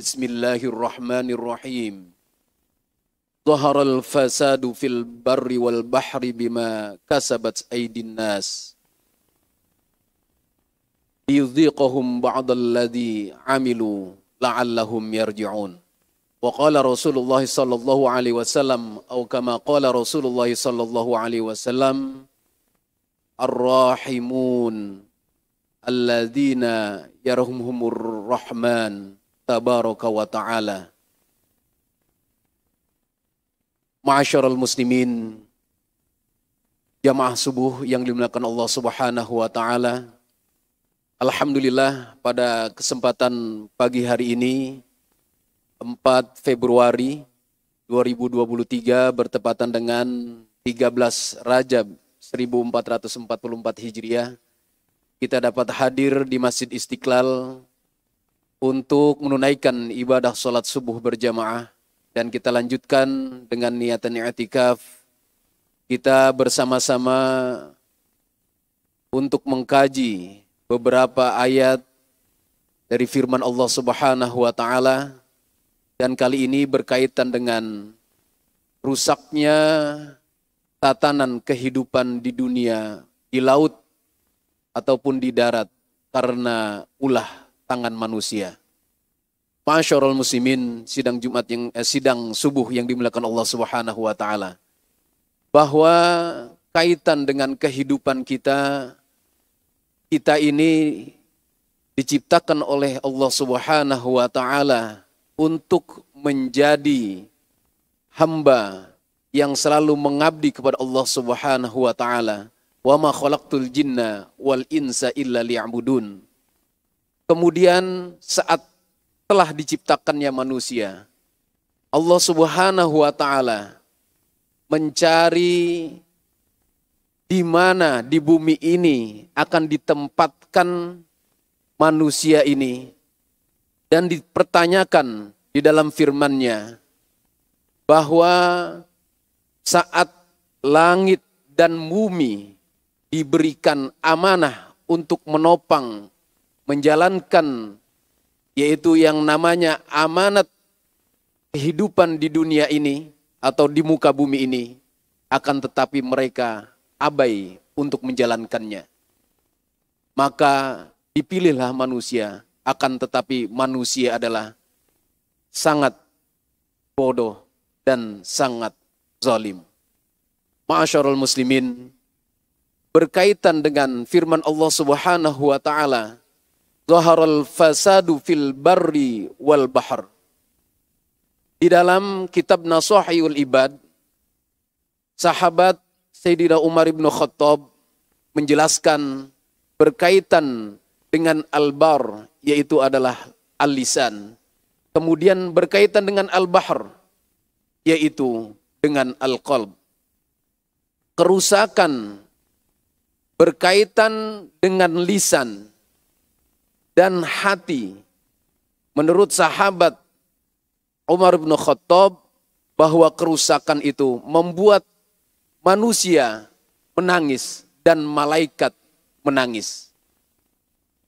Bismillahirrahmanirrahim. Zaharal fasadu fil barri wal bahri bima kasabat aydin nas. Liyudhiqahum ba'dalladzi amilu la'allahum yarji'un. Wa qala Rasulullah sallallahu alaihi wasallam atau kama qala Rasulullah sallallahu alaihi wasallam ar-rahimun alladzina yarhamhumur rahman tabaraka wa ta'ala. Ma'asyiral muslimin, jamaah subuh yang dimuliakan Allah Subhanahu wa taala. Alhamdulillah pada kesempatan pagi hari ini 4 Februari 2023 bertepatan dengan 13 Rajab 1444 Hijriah, kita dapat hadir di Masjid Istiqlal untuk menunaikan ibadah salat subuh berjamaah, dan kita lanjutkan dengan niatan i'tikaf kita bersama-sama untuk mengkaji beberapa ayat dari firman Allah Subhanahu wa taala, dan kali ini berkaitan dengan rusaknya tatanan kehidupan di dunia, di laut ataupun di darat karena ulah tangan manusia. Ma'asyiral muslimin, sidang subuh yang dimuliakan Allah Subhanahu wa taala. Bahwa kaitan dengan kehidupan kita ini diciptakan oleh Allah Subhanahu wa taala untuk menjadi hamba yang selalu mengabdi kepada Allah Subhanahu wa taala. Wa ma khalaqtul jinna wal insa illa liya'budun. Kemudian saat telah diciptakannya manusia, Allah Subhanahu wa taala mencari di mana di bumi ini akan ditempatkan manusia ini, dan dipertanyakan di dalam firman-Nya bahwa saat langit dan bumi diberikan amanah untuk menopang, menjalankan, yaitu yang namanya amanat kehidupan di dunia ini atau di muka bumi ini, akan tetapi mereka abai untuk menjalankannya. Maka dipilihlah manusia, akan tetapi manusia adalah sangat bodoh dan sangat zalim. Ma'asyiral muslimin, berkaitan dengan firman Allah Subhanahu wa taala, zaharal fasadu fil barri wal bahr. Di dalam kitab Nasahihul Ibad, sahabat Sayyidina Umar ibn Khattab menjelaskan berkaitan dengan al-bar, yaitu adalah al-lisan. Kemudian berkaitan dengan al-bahr, yaitu dengan al-qalb. Kerusakan berkaitan dengan lisan dan hati. Menurut sahabat Umar bin Khattab, bahwa kerusakan itu membuat manusia menangis dan malaikat menangis.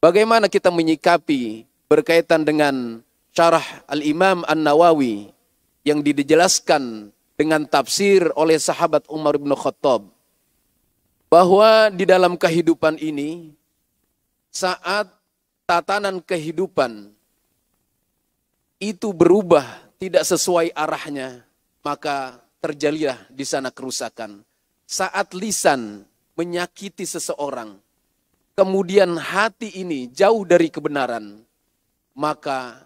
Bagaimana kita menyikapi berkaitan dengan syarah Al-Imam An-Nawawi yang dijelaskan dengan tafsir oleh sahabat Umar bin Khattab, bahwa di dalam kehidupan ini, saat tatanan kehidupan itu berubah tidak sesuai arahnya, maka terjadilah di sana kerusakan. Saat lisan menyakiti seseorang, kemudian hati ini jauh dari kebenaran, maka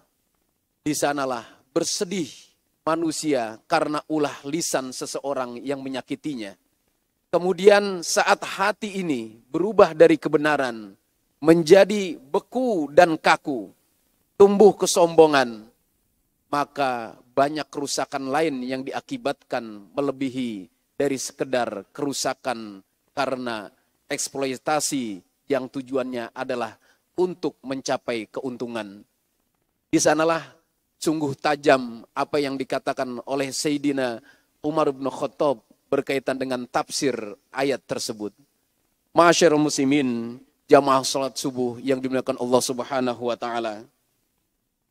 di sanalah bersedih manusia karena ulah lisan seseorang yang menyakitinya. Kemudian saat hati ini berubah dari kebenaran menjadi beku dan kaku, tumbuh kesombongan, maka banyak kerusakan lain yang diakibatkan melebihi dari sekedar kerusakan karena eksploitasi yang tujuannya adalah untuk mencapai keuntungan. Di sanalah sungguh tajam apa yang dikatakan oleh Sayyidina Umar bin Khattab berkaitan dengan tafsir ayat tersebut. Ma'asyiral muslimin, jamaah salat subuh yang dimuliakan Allah Subhanahu wa taala.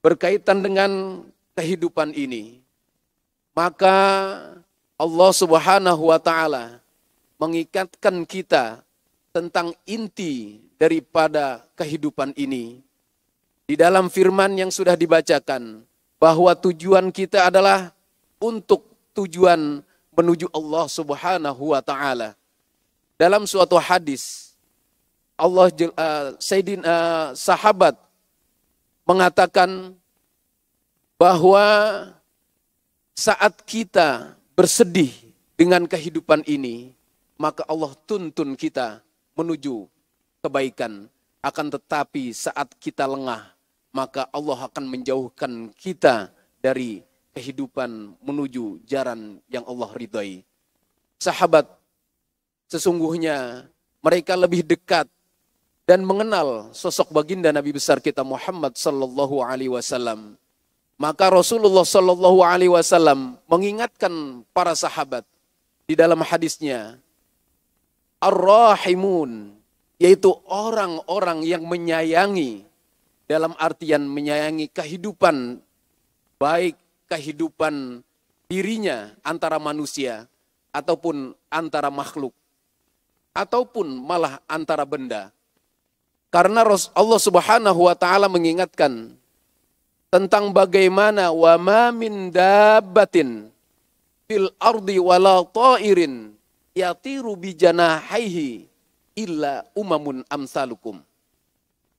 berkaitan dengan kehidupan ini, maka Allah Subhanahu wa taala mengikatkan kita tentang inti daripada kehidupan ini di dalam firman yang sudah dibacakan, bahwa tujuan kita adalah untuk tujuan menuju Allah Subhanahu wa taala. Dalam suatu hadis, sahabat mengatakan bahwa saat kita bersedih dengan kehidupan ini, maka Allah tuntun kita menuju kebaikan. Akan tetapi saat kita lengah, maka Allah akan menjauhkan kita dari kehidupan menuju jalan yang Allah ridhai. Sahabat, sesungguhnya mereka lebih dekat dan mengenal sosok baginda Nabi besar kita Muhammad sallallahu alaihi wasallam. Maka Rasulullah sallallahu alaihi wasallam mengingatkan para sahabat di dalam hadisnya, Ar-Rahimun, yaitu orang-orang yang menyayangi, dalam artian menyayangi kehidupan, baik kehidupan dirinya antara manusia, ataupun antara makhluk, ataupun malah antara benda. Karena Allah Subhanahu wa taala mengingatkan tentang bagaimana wa ma min dabbatin fil ardi wala ta'irin yatiru bi janahaihi illa umamun amsalukum.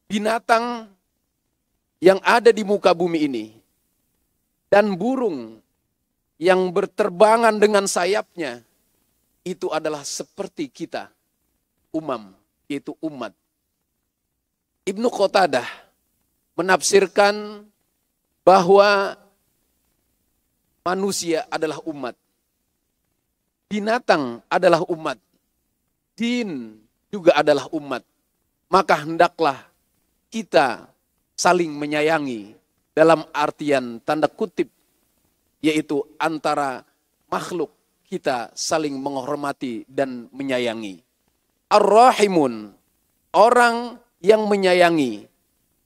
Binatang yang ada di muka bumi ini dan burung yang berterbangan dengan sayapnya itu adalah seperti kita, yaitu umat. Ibnu Qatadah menafsirkan bahwa manusia adalah umat, binatang adalah umat, jin juga adalah umat. Maka hendaklah kita saling menyayangi dalam artian tanda kutip, yaitu antara makhluk kita saling menghormati dan menyayangi. Ar-Rahimun, orang yang menyayangi,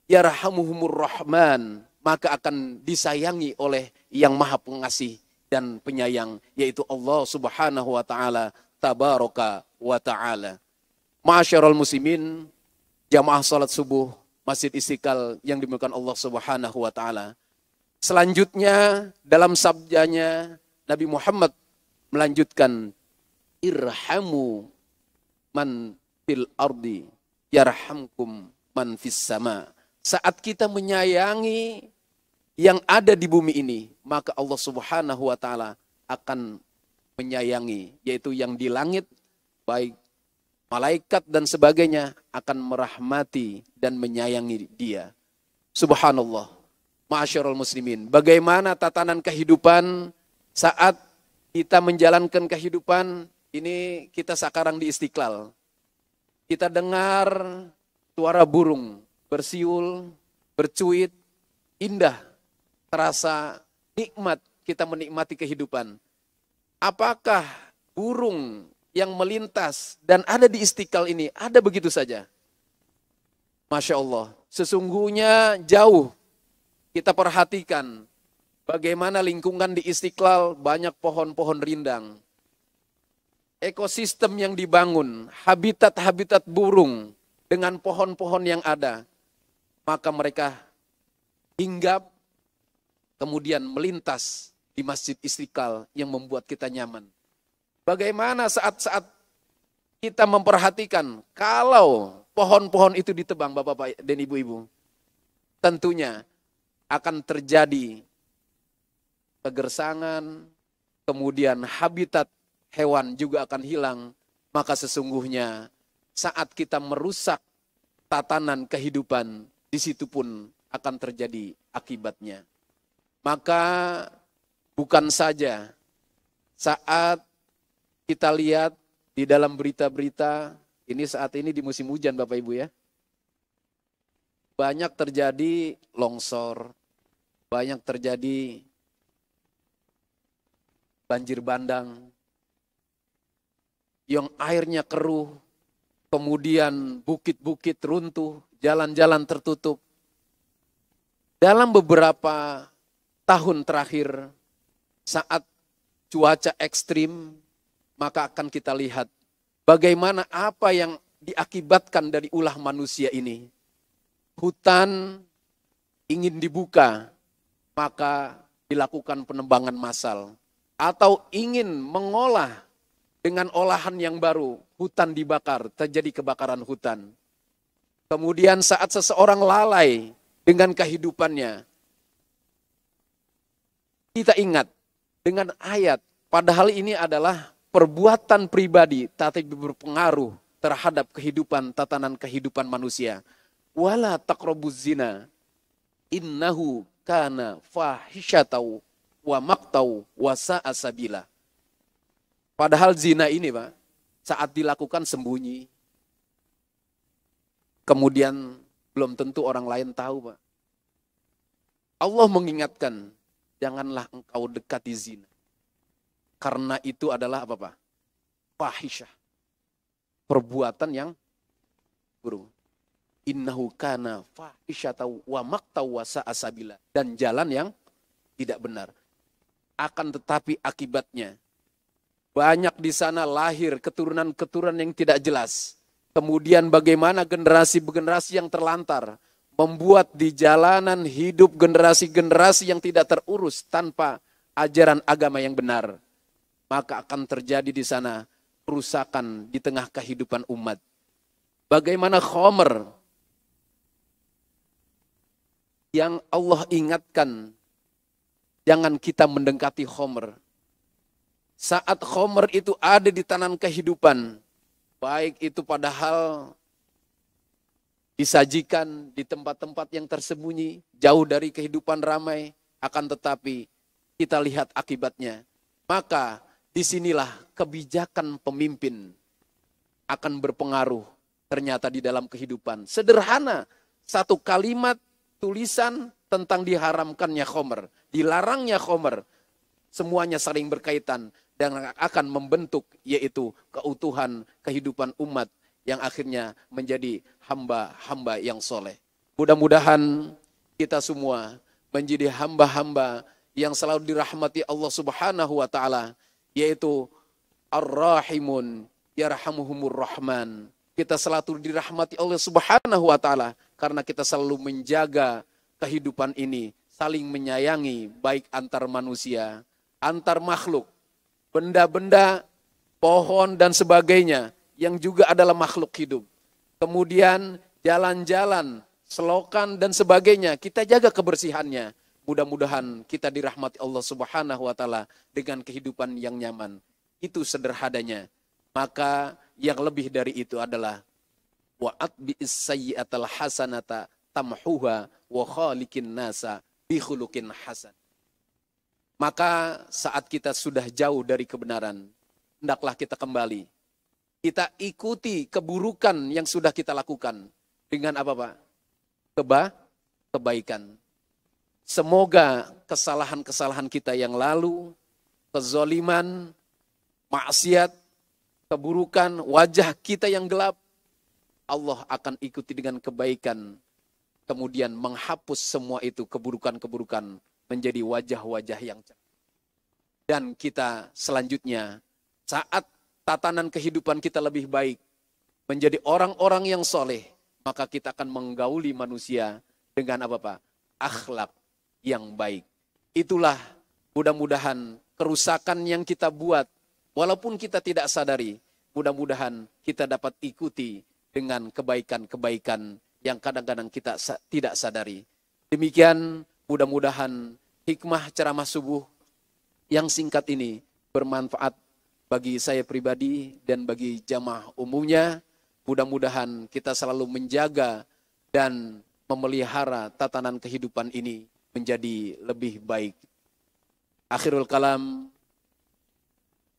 yarhamuhumur rahman, maka akan disayangi oleh yang maha pengasih dan penyayang, yaitu Allah Subhanahu wa taala, tabaraka wa taala. Ma'asyiral muslimin, jamaah salat subuh Masjid Istiqlal yang dimuliakan Allah Subhanahu wa taala. Selanjutnya dalam sabdanya Nabi Muhammad melanjutkan, irhamu man fil ardi yarhamkum man fis sama. Saat kita menyayangi yang ada di bumi ini, maka Allah Subhanahu wa taala akan menyayangi, yaitu yang di langit, baik malaikat dan sebagainya akan merahmati dan menyayangi dia. Subhanallah. Ma'asyiral muslimin, bagaimana tatanan kehidupan saat kita menjalankan kehidupan ini? Kita sekarang di Istiqlal, kita dengar suara burung bersiul, bercuit, indah, terasa nikmat kita menikmati kehidupan. Apakah burung yang melintas dan ada di Istiqlal ini ada begitu saja? Masya Allah, sesungguhnya jauh. Kita perhatikan bagaimana lingkungan di Istiqlal banyak pohon-pohon rindang. Ekosistem yang dibangun, habitat-habitat burung dengan pohon-pohon yang ada. Maka mereka hinggap, kemudian melintas di Masjid Istiqlal yang membuat kita nyaman. Bagaimana saat-saat kita memperhatikan kalau pohon-pohon itu ditebang, Bapak-bapak dan Ibu-ibu, tentunya akan terjadi kegersangan, kemudian habitat hewan juga akan hilang. Maka sesungguhnya saat kita merusak tatanan kehidupan, di situ pun akan terjadi akibatnya. Maka bukan saja saat kita lihat di dalam berita-berita, ini saat ini di musim hujan Bapak Ibu ya, banyak terjadi longsor, banyak terjadi banjir bandang, yang airnya keruh, kemudian bukit-bukit runtuh, jalan-jalan tertutup. Dalam beberapa tahun terakhir, saat cuaca ekstrim, maka akan kita lihat bagaimana apa yang diakibatkan dari ulah manusia ini. Hutan ingin dibuka, maka dilakukan penebangan massal. Atau ingin mengolah dengan olahan yang baru, hutan dibakar, terjadi kebakaran hutan. Kemudian saat seseorang lalai dengan kehidupannya, kita ingat dengan ayat, padahal ini adalah perbuatan pribadi, tapi berpengaruh terhadap kehidupan, tatanan kehidupan manusia. Wala taqrabuz zina, innahu kana fahisyatau wa maqtau wa sa'a sabila. Padahal zina ini, Pak, saat dilakukan sembunyi. Kemudian belum tentu orang lain tahu, Pak. Allah mengingatkan, janganlah engkau dekati zina. Karena itu adalah apa, Pak? Fahisyah. Perbuatan yang buruk. Innahu kana fahisyatau wa maqtau wa sa'a sabila. Dan jalan yang tidak benar. Akan tetapi akibatnya banyak di sana lahir keturunan-keturunan yang tidak jelas. Kemudian bagaimana generasi-generasi yang terlantar membuat di jalanan hidup generasi-generasi yang tidak terurus tanpa ajaran agama yang benar. Maka akan terjadi di sana kerusakan di tengah kehidupan umat. Bagaimana khomer yang Allah ingatkan, jangan kita mendekati khomer. Saat khomer itu ada di tanah kehidupan, baik itu padahal disajikan di tempat-tempat yang tersembunyi, jauh dari kehidupan ramai, akan tetapi kita lihat akibatnya. Maka disinilah kebijakan pemimpin akan berpengaruh ternyata di dalam kehidupan. Sederhana, satu kalimat tulisan tentang diharamkannya khomer, dilarangnya khomer, semuanya saling berkaitan dan akan membentuk yaitu keutuhan kehidupan umat yang akhirnya menjadi hamba-hamba yang soleh. Mudah-mudahan kita semua menjadi hamba-hamba yang selalu dirahmati Allah Subhanahu wa Ta'ala, yaitu Ar-Rahimun Yarhamuhumur Rahman. Kita selalu dirahmati Allah Subhanahu wa Ta'ala karena kita selalu menjaga kehidupan ini, saling menyayangi baik antar manusia, antar makhluk, benda-benda, pohon dan sebagainya yang juga adalah makhluk hidup. Kemudian jalan-jalan, selokan dan sebagainya, kita jaga kebersihannya. Mudah-mudahan kita dirahmati Allah Subhanahu wa Ta'ala dengan kehidupan yang nyaman. Itu sederhananya. Maka yang lebih dari itu adalah wa'at bi'is sayyi'atal hasanata tamhuha wa khaliqin nasa bi khuluqin hasan. Maka saat kita sudah jauh dari kebenaran, hendaklah kita kembali. Kita ikuti keburukan yang sudah kita lakukan dengan apa, Pak? Kebaikan. Semoga kesalahan-kesalahan kita yang lalu, kezaliman, maksiat, keburukan, wajah kita yang gelap, Allah akan ikuti dengan kebaikan. Kemudian menghapus semua itu keburukan-keburukan menjadi wajah-wajah yang cerah. Dan kita selanjutnya, saat tatanan kehidupan kita lebih baik, menjadi orang-orang yang soleh, maka kita akan menggauli manusia dengan apa, Pak? Akhlak yang baik. Itulah mudah-mudahan kerusakan yang kita buat, walaupun kita tidak sadari, mudah-mudahan kita dapat ikuti dengan kebaikan-kebaikan yang kadang-kadang kita tidak sadari. Demikian mudah-mudahan hikmah ceramah subuh yang singkat ini bermanfaat bagi saya pribadi dan bagi jamaah umumnya. Mudah-mudahan kita selalu menjaga dan memelihara tatanan kehidupan ini menjadi lebih baik. Akhirul kalam,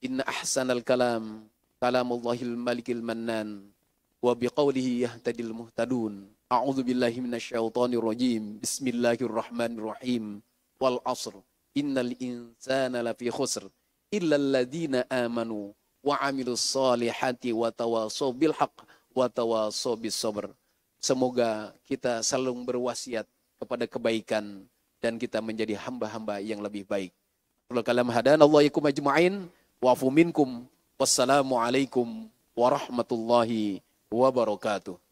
inna ahsanal kalam, kalamullahil malikil mannan, wa biqawlihi yahtadil muhtadun. A'udzu billahi minasyaitonir rajim. Bismillahirrahmanirrahim. Wal 'asr. Innal insana lafi khusr illa alladziina aamanu wa 'amilus shalihati wa tawashaw bil haqq wa tawashaw bis sabr. Semoga kita selalu berwasiat kepada kebaikan dan kita menjadi hamba-hamba yang lebih baik. Kalam hadanallahu ikum ajma'in wa'fu minkum. Wassalamualaikum warahmatullahi wabarakatuh.